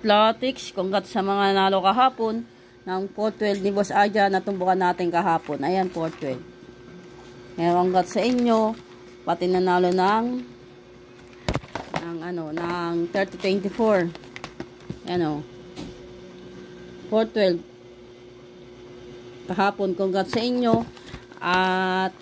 Latex, congrats sa mga nalo kahapon ng 412 ni Boss Aja na tumbukan natin kahapon. Ayan, 412. Ngayon, congrats sa inyo. Pati nanalo ng 3024. Ayan o. 412. Kahapon, congrats sa inyo. At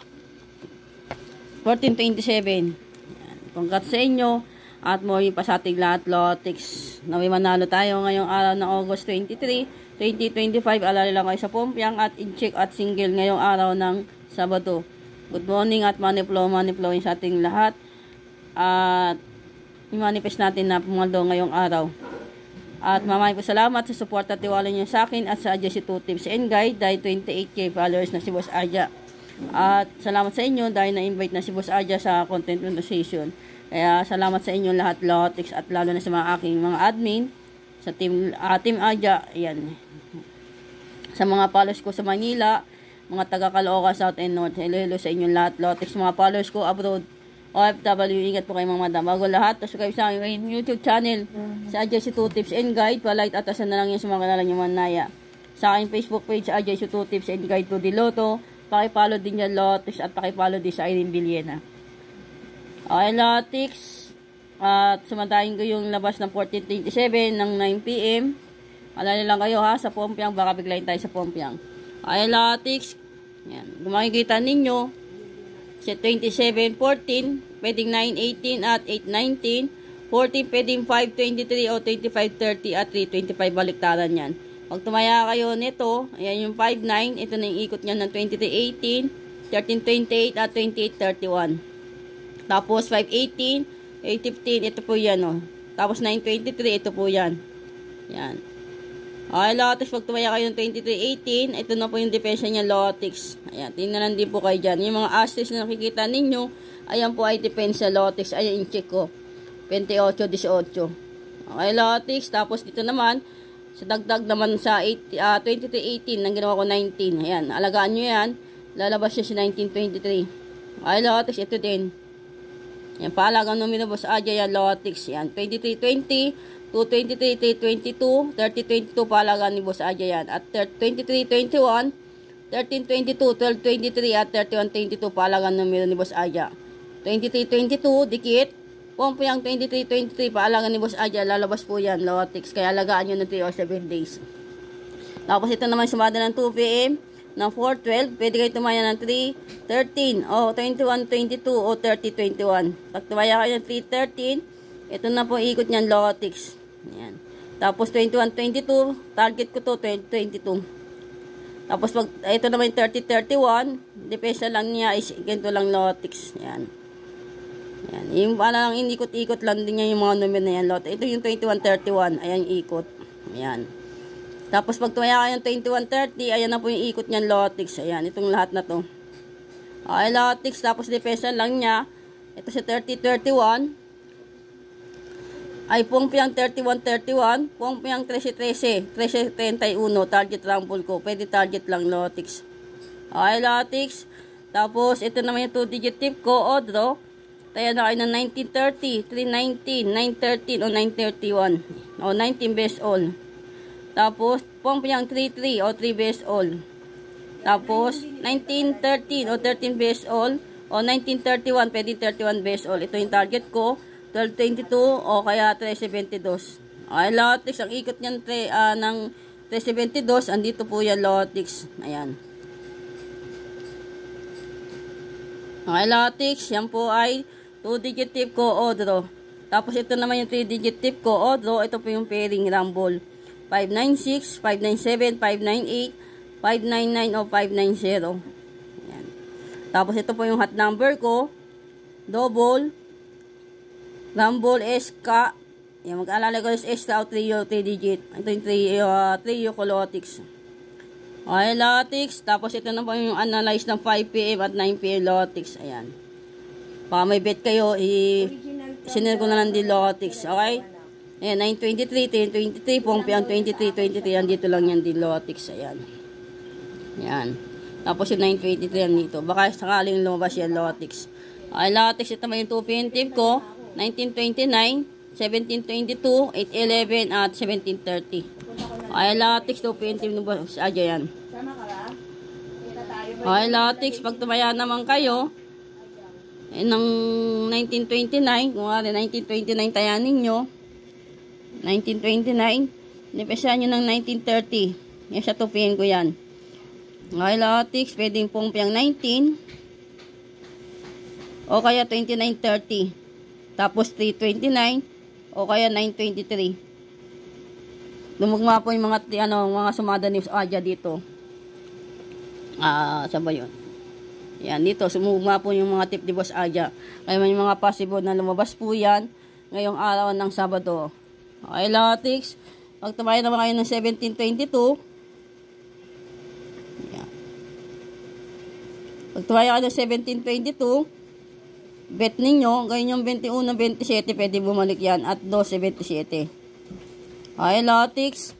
1427. Ayan, congrats sa inyo. At muli pa sa ating lahat, Latex. Naway manalo tayo ngayong araw ng August 23, 2025. Alala lang kayo sa Pompiang at in-check at single ngayong araw ng Sabado. Good morning at money flowing sa ating lahat. At i-manifest natin na pumaldo ngayong araw. At mamay po salamat sa support at tiwala niyo sa akin at sa Adjust 2 Tips and Guide dahil 28k followers na si Boss Aja. At salamat sa inyo dahil na-invite na si Boss Aja sa content conversation. Kaya salamat sa inyo lahat, Latex, at lalo na sa mga aking mga admin sa team Aja. Ayan. Sa mga followers ko sa Manila, mga taga Caloocan, South and North. Hello sa inyo lahat, Latex. Mga followers ko abroad, OFW, ingat po kayo mga madam. Bago lahat, subscribe sa aking YouTube channel sa Adjust 2 Tips and Guide. Palike at asan na lang yan sa mga kanalang yung manaya. Sa aking Facebook page, Adjust 2 Tips and Guide to Diloto. Pakipollow din yan, Latex, at pakipollow din sa Irene Villena. Okay, Latex. At sumantahin ko yung labas ng 1427 ng 9 PM. Alala lang kayo ha, sa Pompiang. Baka biglayin tayo sa Pompiang. Okay, Latex. Yan. Kung makikita ninyo, sa 2714, pwedeng 918 at 819. 14, pwedeng 523 o 2530 at 325. Baliktaran yan. Pag tumaya kayo nito, ayan yung 59. Ito na yung ikot niya ng 2318, 1328 at 2831. Tapos 518, 815, ito po yan o. Tapos 923, ito po yan. Yan. Okay, Latex, pag tumaya kayo ng 2318, ito na po yung depensa niya, Latex. Ayan, tingnan din po kayo dyan. Yung mga asterisk na nakikita ninyo, ayan po ay depensa, Latex. Ayan, in-check ko. 28-18. Okay, Latex. Tapos dito naman, sa dagdag naman sa 2318, nang ginawa ko 19. Ayan, alagaan nyo yan. Lalabas siya si 1923. Okay, Latex, ito din. Yan, paalagang numero Boss Aja yan, Latex. Yan, 2320, 223, 322, 3022, paalagang ni Boss Aja yan. At 2321, 1322, 1223, at 3122, paalagang numero ni Boss Aja. 2322, dikit. Pompiang 2323, paalagang ni Boss Aja, lalabas po yan, Latex. Kaya alagaan nyo ng 3 or 7 days. Tapos ito naman sumada ng 2 PM. ng 412, pwede kayo tumaya ng 313 o 2122 o 3021. Pag tumaya kayo ng 313, ito na po ikot niyan, Latex. Ayan. Tapos 2122, target ko to 2022. Tapos pag ito naman 3031, depesa lang niya is ganito lang, Latex. Ayan. Ayan. Yung parang inikot-ikot lang din niya yung mga numero na yan, Latex. Ito yung 2131, ayan yung ikot. Ayan. Tapos pag tumaya kayo ng 2130, ayan na po yung ikot niyan, Latex. Ayan, itong lahat na to. Okay, Latex. Tapos depensa lang niya. Ito sa 3031. Ay, Pompiang 3131. Pompiang 1313. 1331. Target rumble ko. Pwede target lang, Latex. Okay, Latex. Tapos, ito naman yung 2-digit tip ko. Odro. Tayo na kayo ng 1930, 319, 913 o 931. O 19 best all. Tapos, Pompiang 33 o 3 best all. Tapos, 1913 o 13 best all. O 1931, pwede 31 best all. Ito yung target ko. 1222 o kaya 372. Okay, Latex. Ang ikot niyan ng 372, andito po yan, Latex. Ayan. Okay, Latex. Yan po ay 2-digit tip ko, Odro. Tapos, ito naman yung 3-digit tip ko, Odro. Ito po yung pairing rumble. 596, 597, 598, 599 o 590. Ayan. Tapos ito po yung hot number ko. Double. Rumble SK. Ayan, mag-alala ko is extra o 3 digit. Ito yung 3 ko, Latex. Okay, Latex. Tapos ito na po yung analyze ng 5 PM at 9 PM, Latex. Ayan. Baka may bet kayo, sinil ko na lang din, Latex. Okay? Ayan, 923, 1023, Pompiang 23, 23, andito lang yan din, Latex. Ayan. Ayan. Tapos yung 923 yan dito. Baka sakaling lumabas yan, Latex. Okay, Latex, ito may yung 2 PM tip ko. 1929, 1722, 811, at 1730. Okay, latex, 220 ng boss Aja yan. Okay, latex, pag tumaya naman kayo, ng 1929, kung nga 1929 tayanin nyo, 1929, nipesahan nyo ng 1930. Yan siya, tupihin ko yan. Okay, latex, pwedeng pumpiang 19, o kaya 2930. Tapos 329, o kaya 923. Dumugma po yung mga, mga sumada ni Aja dito. Saan ba yun? Yan, dito, sumugma po yung mga tip ni Boss Aja. Kaya may mga possible na lumabas po yan ngayong araw ng Sabado. Okay, latex. Pag tumayo naman kayo ng 1722, yan. Pag tumayo kayo ng 1722, bet ninyo, ngayon yung 21-27, pwede bumalik yan, at 12-27. Okay, latex.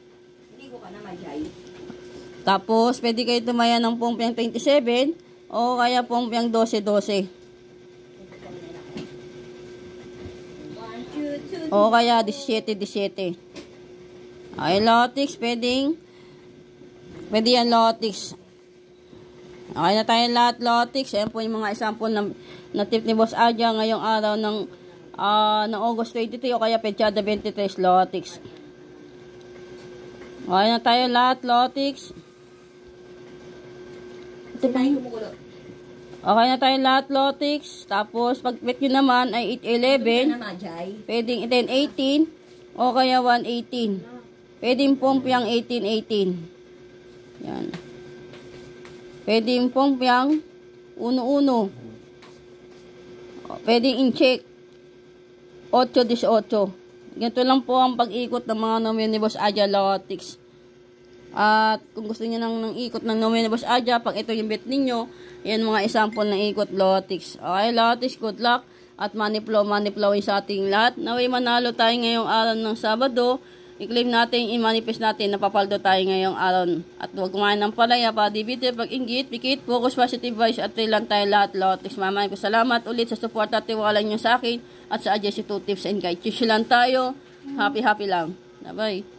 Tapos, pwede kayo tumaya ng pumpiang 27, o kaya pumpiang 12-12. O kaya 17-17. Okay, latex, pwede yan latex. Okay na tayo lahat, latex. Ayan po yung mga example na tip ni Boss Aja ngayong araw ng August 23 o kaya Pechada 23, latex. Okay na tayo lahat, latex. Okay na tayo lahat, latex. Tapos, pag bet nyo naman ay 811, pwedeng 1018 o kaya 118. Pwedeng pumpiang 1818. Yan. Pwedeng pumpiang 11. Pwedeng in-check 8-18. Ganito lang po ang pag-ikot ng mga numero ni Boss Aja, latex. At kung gusto niyo ng ikot ng numero ni Boss Aja, pag ito yung bet ninyo, yan mga example ng ikot, latex. Okay, latex, good luck. At money flow sa ating lahat. Naway manalo tayo ngayong araw ng Sabado. I-claim natin, i-manifest natin, napapaldo tayo ngayong araw. At huwag kumain ng palaya, pa-dibite, pag-inggit, pikit, focus, positive vibes, at lang tayo lahat, latex. Mamay ko salamat ulit sa support at tiwala nyo sa akin at sa Aja si 2 tips and guide. Chill lang tayo. Happy lang. Bye-bye.